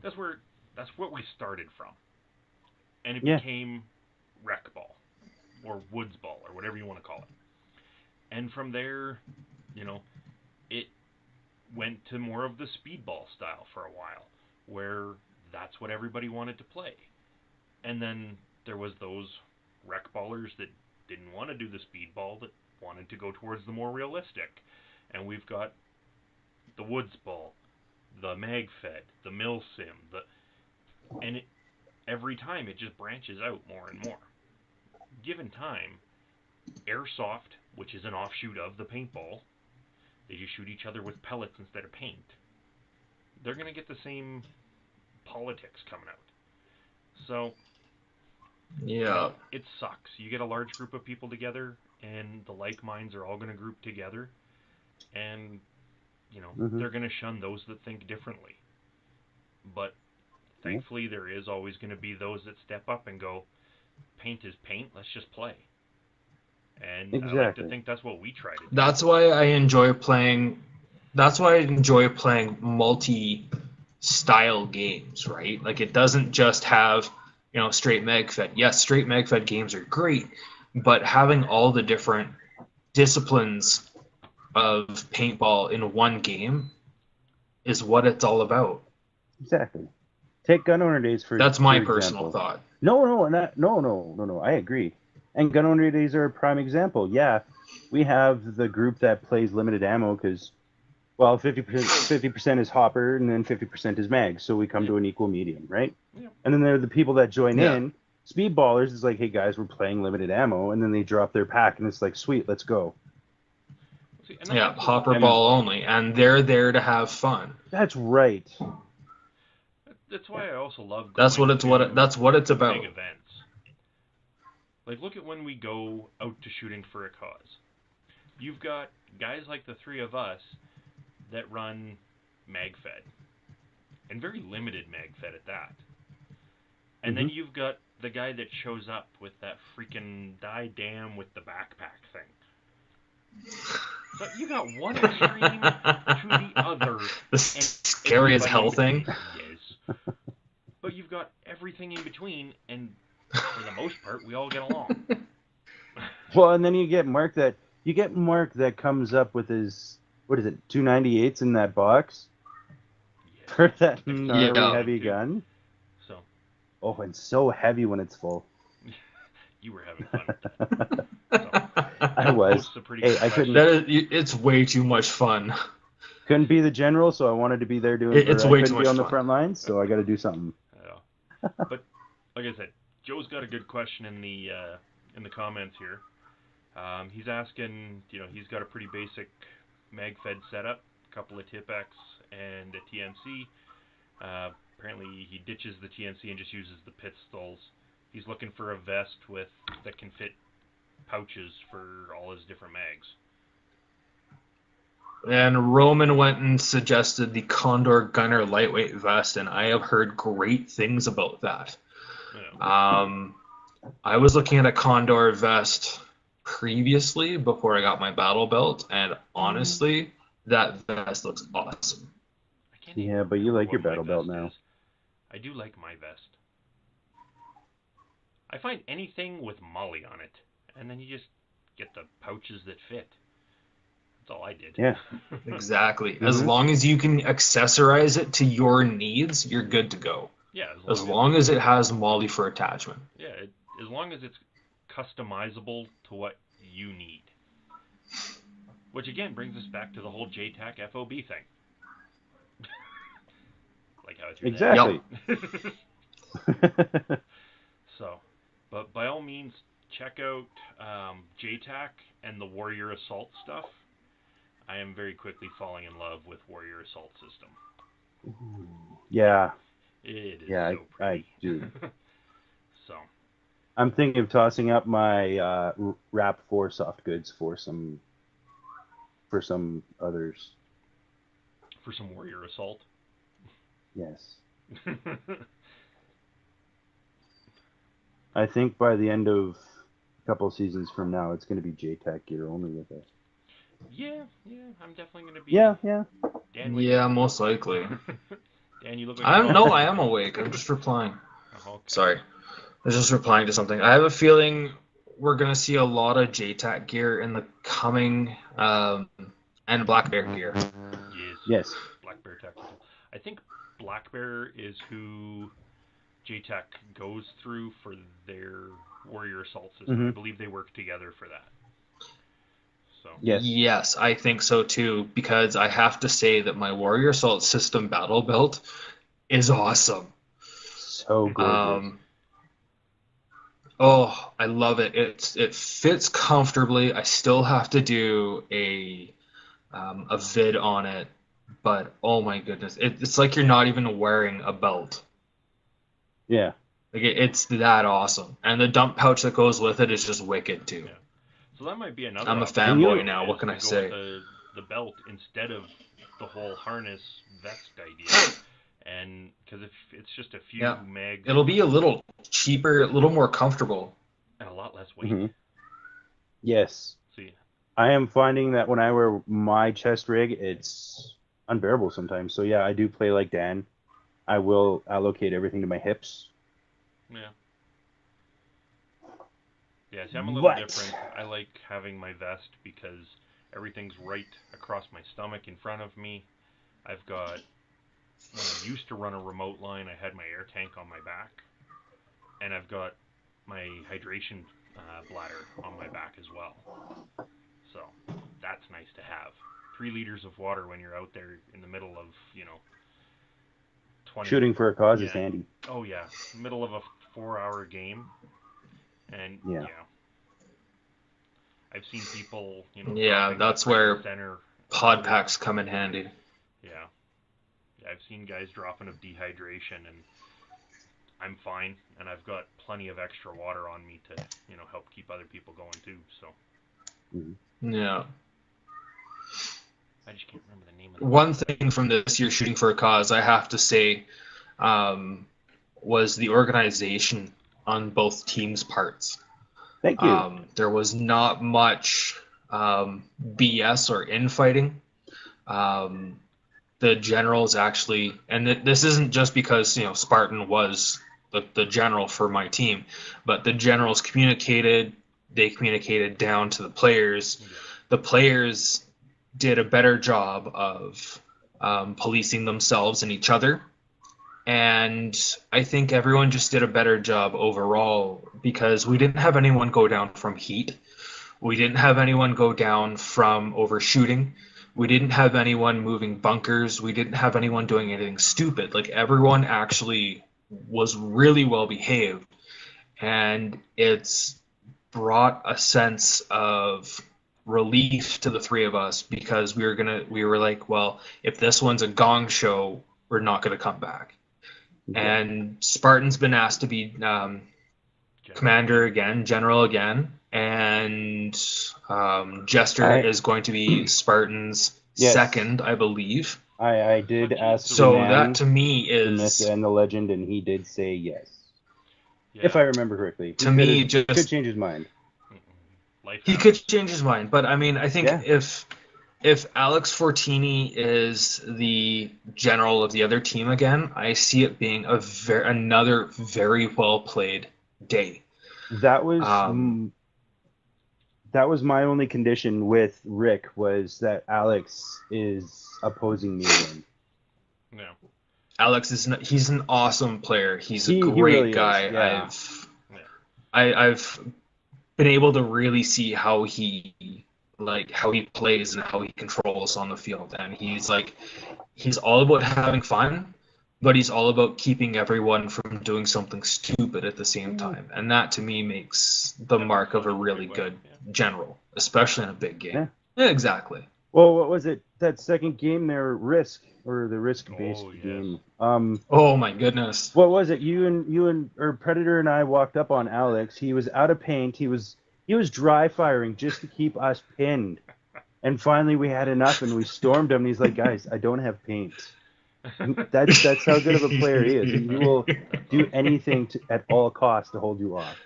That's what we started from. And it became rec ball, or woods ball, or whatever you want to call it. And from there, it went to more of the speedball style for a while, where that's what everybody wanted to play. And then there was those rec ballers that didn't want to do the speedball, that wanted to go towards the more realistic. And we've got the woods ball, the MagFed, the MilSim, every time it just branches out more and more. Given time, airsoft, which is an offshoot of the paintball, they just shoot each other with pellets instead of paint. They're going to get the same politics coming out. So, Yeah. it sucks. You get a large group of people together, and the like minds are all going to group together, and, they're going to shun those that think differently. But thankfully, there is always going to be those that step up and go, paint is paint, let's just play. And Exactly. I like to think that's what we try to do. That's why I enjoy playing. That's why I enjoy playing multi-style games, right? Like it doesn't just have, straight MagFed. Yes, straight MagFed games are great, but having all the different disciplines of paintball in one game is what it's all about. Exactly. Take Gun Owner Days for That's my for personal example. thought. No. I agree. And Gun Owner Days are a prime example. Yeah, we have the group that plays limited ammo because, 50% is hopper and then 50% is mag, so we come to an equal medium, right? Yeah. And then there are the people that join Yeah. in. Speedballers is like, hey guys, we're playing limited ammo, and then they drop their pack, and it's like, sweet, let's go. See, Yeah, hopper ball only, and they're there to have fun. That's right. That's why I also love going That's what it's to about. big events. Like, look at when we go out to shooting for a cause. You've got guys like the three of us that run MagFed, and very limited MagFed at that. And then you've got the guy that shows up with that freaking dam with the backpack thing. So you got one extreme to the other. The scary as hell thing. Yes. But you've got everything in between, and for the most part, we all get along. Well, and then you get Mark that comes up with his, what is it, 298s in that box for that gnarly heavy gun. So. Oh, and so heavy when it's full. You were having fun with that. So, I was. Hey, I couldn't. It's way too much fun. Couldn't be the general, so I wanted to be there doing. It's way too much be on fun. the front lines, so I got to do something. Yeah. But like I said, Joe's got a good question in the comments here. He's asking, he's got a pretty basic MagFed setup, a couple of Tipex and a TNC. Apparently, he ditches the TNC and just uses the pistols. He's looking for a vest that can fit pouches for all his different mags. And Roman went and suggested the Condor Gunner lightweight vest, and I have heard great things about that. Yeah. I was looking at a Condor vest previously before I got my battle belt, and honestly, that vest looks awesome. Yeah, but you like your battle belt now. I do like my vest. I find anything with Molly on it, and then you just get the pouches that fit. That's all I did. Yeah. Exactly. As long as you can accessorize it to your needs, you're good to go. Yeah. As long as it has Molly for attachment. Yeah, as long as it's customizable to what you need. Which again brings us back to the whole JTAC FOB thing. Like how it's exactly. So, but by all means, check out JTAC and the Warrior Assault stuff. I am very quickly falling in love with Warrior Assault system. Ooh, yeah. It is so pretty. I do. So. I'm thinking of tossing up my Wrap 4 soft goods for some others. For some Warrior Assault? Yes. I think by the end of a couple of seasons from now, it's going to be JTAC gear only with it. Yeah, I'm definitely going to be... Yeah. Dan, most likely. Dan, you look like... I am awake. I'm just replying. Oh, okay. Sorry. I was just replying to something. I have a feeling we're going to see a lot of JTAC gear in the coming... and Black Bear gear. Yes. Black Bear Tactical. I think Black Bear is who JTAC goes through for their Warrior Assault system. I believe they work together for that. So Yes. Yes, I think so too, because I have to say that my Warrior Assault System battle belt is awesome. So gorgeous. Oh, I love it. It fits comfortably. I still have to do a vid on it, but oh my goodness, it's like you're not even wearing a belt. Yeah. Like it's that awesome, and the dump pouch that goes with it is just wicked too. Yeah. So that might be another I'm a option, fanboy though, now. is What can to I go say? with the belt instead of the whole harness vest idea. And because if it's just a few Yeah. mags It'll be a little cheaper, a little more comfortable. and a lot less weight. hmm Yes. See, I am finding that when I wear my chest rig, it's unbearable sometimes. So yeah, I do play like Dan. I will allocate everything to my hips. yeah. Yeah, see, I'm a little But different. I like having my vest because everything's right across my stomach in front of me. I've got, when I used to run a remote line, I had my air tank on my back. And I've got my hydration bladder on my back as well. So that's nice to have. 3 liters of water when you're out there in the middle of, 20. shooting for a cause is Yeah. handy. Oh, yeah. Middle of a 4-hour game. And, Yeah. I've seen people, Yeah, dropping that's left, right, and where center. Pod packs come in handy. Yeah. I've seen guys dropping of dehydration, and I'm fine, and I've got plenty of extra water on me to, help keep other people going too. So Yeah. I just can't remember the name of the One thing from this year shooting for a cause, I have to say, was the organization on both teams' parts. Thank you. There was not much BS or infighting. The generals actually, and this isn't just because Spartan was the general for my team, but the generals communicated. They communicated down to the players. Yeah. The players did a better job of policing themselves and each other. And I think everyone just did a better job overall because we didn't have anyone go down from heat. We didn't have anyone go down from overshooting. We didn't have anyone moving bunkers. We didn't have anyone doing anything stupid. Like everyone actually was really well behaved. And it's brought a sense of relief to the three of us because we were like, well, if this one's a gong show, we're not going to come back. And Spartan's been asked to be commander again, general again, and Jester is going to be Spartan's second, I believe. I did ask So the man, that to me the myth is and the legend, and he did say yes. Yeah. If I remember correctly. To me, he just could change his mind. Life he happens. could change his mind, but I mean, I think Yeah. if Alex Fortini is the general of the other team again, I see it being another very well played day. That was my only condition with Rick, was that Alex is opposing me again. No. Alex he's an awesome player. He's a He great really guy. is, yeah. I've been able to really see how he plays and how he controls on the field, and he's all about having fun, but he's all about keeping everyone from doing something stupid at the same time, and that to me makes the mark of a really good general, especially in a big game. Yeah, exactly. Well, what was it? That second game there, Risk, or the Risk-based game. Oh my goodness. What was it? You and Predator and I walked up on Alex. He was out of paint. He was dry firing just to keep us pinned. And finally we had enough and we stormed him. And he's like, guys, I don't have paint. That's how good of a player he is. He will do anything at all costs to hold you off.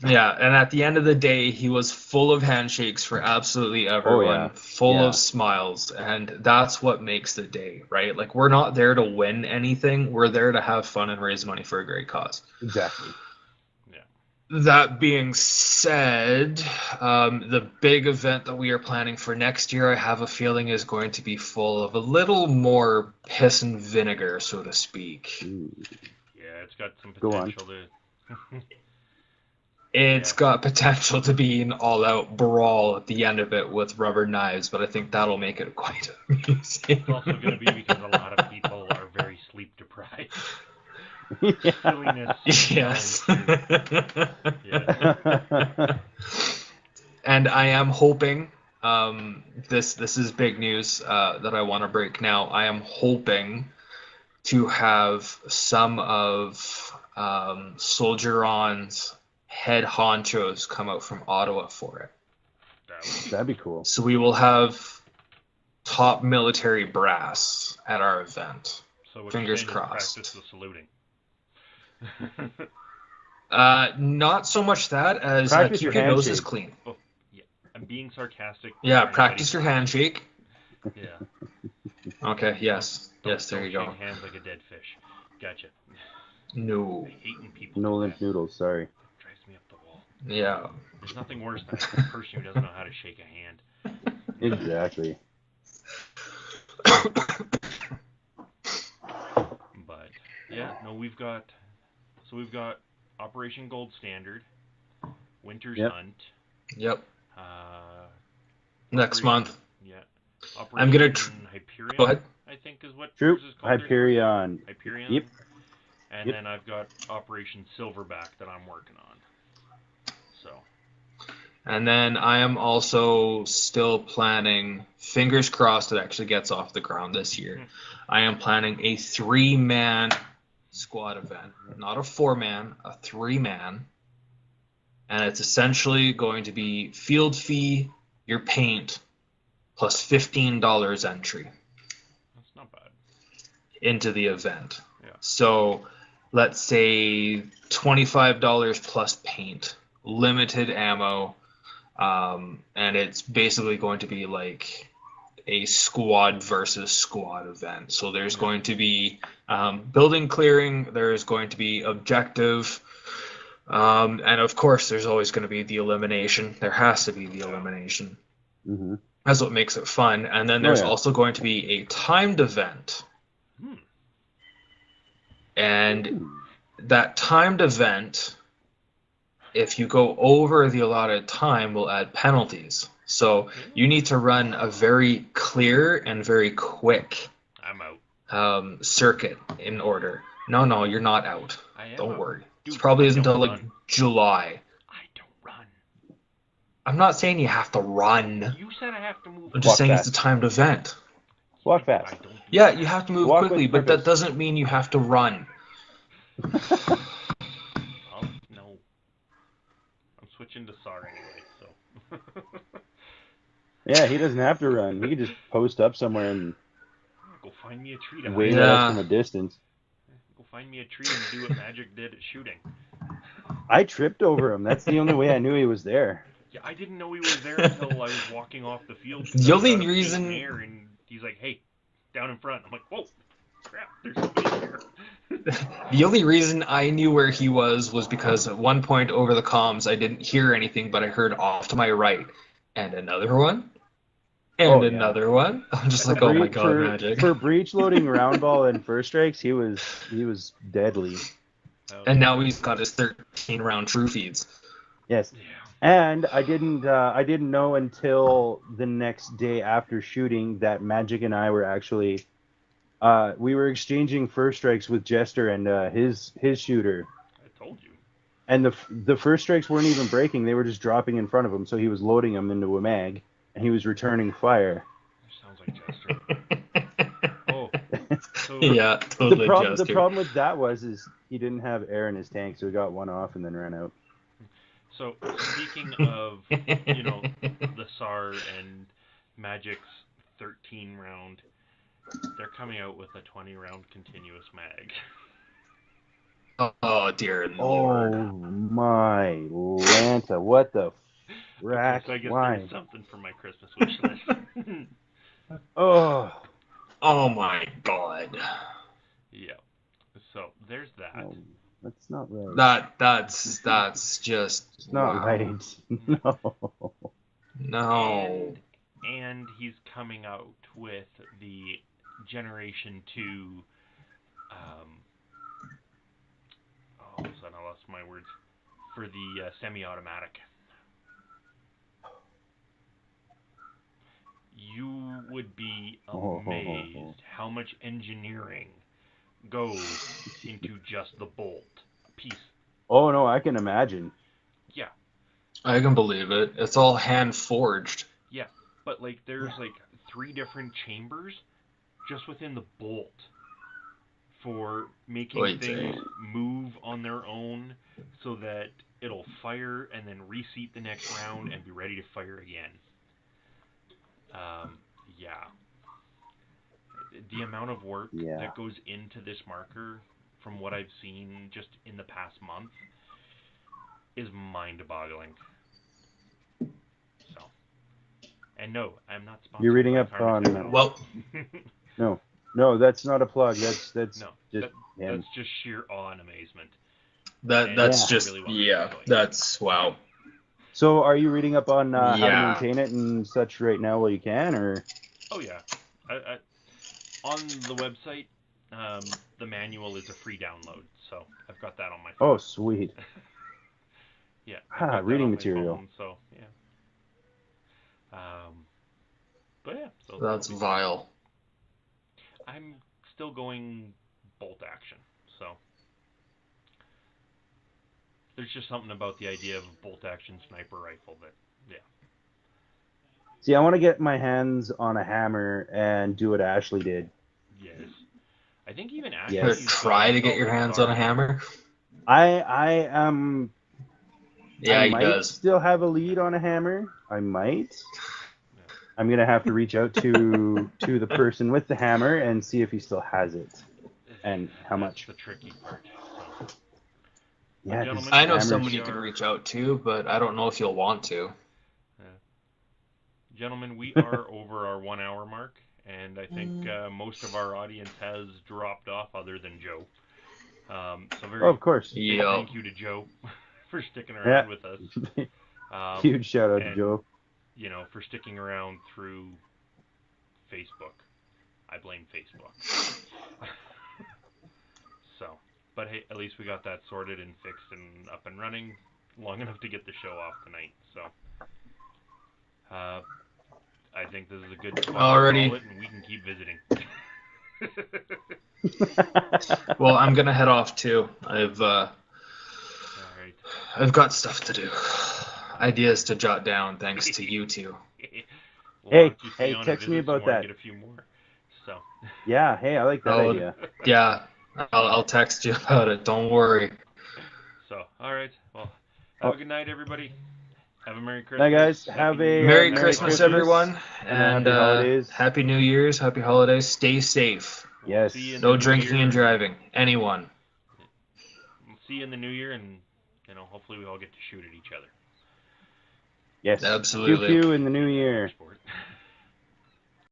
Yeah, and at the end of the day, he was full of handshakes for absolutely everyone, full of smiles, and that's what makes the day, right? Like, we're not there to win anything. We're there to have fun and raise money for a great cause. Exactly. That being said, the big event that we are planning for next year, I have a feeling is going to be full of a little more piss and vinegar, so to speak. Ooh. Yeah, it's got some potential to... It's got potential to be an all-out brawl at the end of it with rubber knives, but I think that'll make it quite amusing. It's also going to be because a lot of people are very sleep deprived. Silliness. Yes. Yeah. And I am hoping, this is big news that I want to break now. I am hoping to have some of Soldier On's head honchos come out from Ottawa for it. That'd be cool. So we will have top military brass at our event. So what Fingers you're saying crossed. Is practice the saluting. Not so much that as Practice keep your your noses handshake. clean. Oh, yeah. I'm being sarcastic. Yeah, for practice your anybody- handshake. Yeah. Okay, yes. Yes, there Don't you go. shake hands like a dead fish. Gotcha. No. I hate when people No do limp that. noodles, sorry. It drives me up the wall. Yeah. There's nothing worse than a person who doesn't know how to shake a hand. Exactly. But yeah, no, we've got Operation Gold Standard, Winter's Yep. Hunt. Yep. Uh, Next Operation- month. Yeah. I'm gonna Hyperion. Go ahead. I think is what True. yours is called. Hyperion. Hyperion. Yep. And Yep. then I've got Operation Silverback that I'm working on. So. And then I am also still planning, fingers crossed it actually gets off the ground this year. I am planning a 3-man squad event. Not a 4-man, a 3-man. And it's essentially going to be field fee, your paint, plus $15 entry That's not bad. into the event. Yeah. So let's say $25 plus paint, limited ammo, and it's basically going to be like a squad versus squad event. So there's going to be building clearing, there's going to be objective, and of course there's always going to be the elimination. There has to be the elimination. Mm-hmm. That's what makes it fun. And then there's yeah. also going to be a timed event. Hmm. And that timed event, if you go over the allotted time, will add penalties. So you need to run a very clear and very quick I'm out. circuit in order. No, you're not out. I am Don't out. worry. Dude, It probably I isn't don't until like run. July. I don't run. I'm not saying you have to run. You said I have to move. I'm just Walk saying fast. it's a timed event. Walk I fast. don't do Yeah, that. you have to move Walk quickly, with but that purpose. doesn't mean you have to run. Oh, no. I'm switching to SAR anyway, so. Yeah, he doesn't have to run. He can just post up somewhere and Go find me a tree to wave hide. at Yeah. us from a distance. Go find me a tree and do what Magic did at shooting. I tripped over him. That's the only way I knew he was there. Yeah, I didn't know he was there until I was walking off the field. The only I was out of reason- paint and air, and he's like, "Hey, down in front." I'm like, "Whoa, crap! There's somebody here." The only reason I knew where he was because at one point over the comms I didn't hear anything, but I heard off to my right, and another one, and Oh, yeah. another one. I'm just like, oh my god, Magic. For breach loading round ball and first strikes, he was deadly. And now he's got his 13 round true feeds. Yes. Yeah. And I didn't know until the next day after shooting that Magic and I were actually we were exchanging first strikes with Jester and his shooter. I told you. And the first strikes weren't even breaking; they were just dropping in front of him. So he was loading them into a mag, and he was returning fire. Sounds like Jester. Oh, so Yeah, totally. The Jester. problem with that is he didn't have air in his tank, so he got one off and then ran out. So speaking of, the SAR and Magic's 13 round, they're coming out with a 20 round continuous mag. Oh dear Oh lord. my Lanta! What the frack? So I guess Why? there's something for my Christmas wish list. Oh, Oh my god. Yeah. So there's that. no, that's not right. That's just It's not wow. right. No. No. And he's coming out with the Generation 2. Oh, I lost my words. for the semi-automatic. You would be amazed how much engineering goes into just the bolt piece. Oh no, I can imagine. Yeah, I can believe it. It's all hand forged. yeah, but like there's like 3 different chambers just within the bolt for making Wait, things move on their own so that it'll fire and then reseat the next round and be ready to fire again. Yeah. The amount of work that goes into this marker, from what I've seen just in the past month, is mind-boggling. So, and no, I'm not sponsored. You're reading by up Karma on Technology. No, that's not a plug. That's no, just that's just sheer awe and amazement. That's And just really that's wow. So, are you reading up on how to Yeah. maintain it and such right now while you can, or? Oh yeah, on the website, the manual is a free download, so I've got that on my phone. Oh, sweet. Yeah, I've got reading that on material. my phone, so yeah. But yeah, so That's vile. I'm still going bolt action, so there's just something about the idea of a bolt action sniper rifle that, yeah. See, I want to get my hands on a hammer and do what Ashley did. Yes. I think even Ashley. Yes. Try to get your hands on a hammer. I Yeah, he might does. still have a lead on a hammer. I might. I'm gonna have to reach out to the person with the hammer and see if he still has it and how much. That's the tricky part. So. Yeah, Gentlemen, I know hammers- someone you can reach out to, but I don't know if you'll want to. Gentlemen, we are over our 1 hour mark, and I think most of our audience has dropped off, other than Joe. So of course. big thank you to Joe for sticking around with us. Huge shout out to Joe. You know, for sticking around through Facebook. I blame Facebook. So, but hey, at least we got that sorted and fixed and up and running long enough to get the show off tonight. So, I think this is a good spot to call it, and we can keep visiting. Well, I'm gonna head off too. All right. I've got stuff to do. Ideas to jot down, thanks to you two. Hey, text me about that. Get a few more. So. Yeah, hey, I like that idea. Yeah, I'll text you about it. Don't worry. So, all right. Well, have a good night, everybody. Have a Merry Christmas. Bye, guys. Have a Merry Christmas, everyone, and Happy holidays. Happy New Year's, Happy Holidays. Stay safe. Yes. No drinking and driving. Anyone. We'll see you in the new year, and hopefully we all get to shoot at each other. Yes. Absolutely. Pew pew in the new year.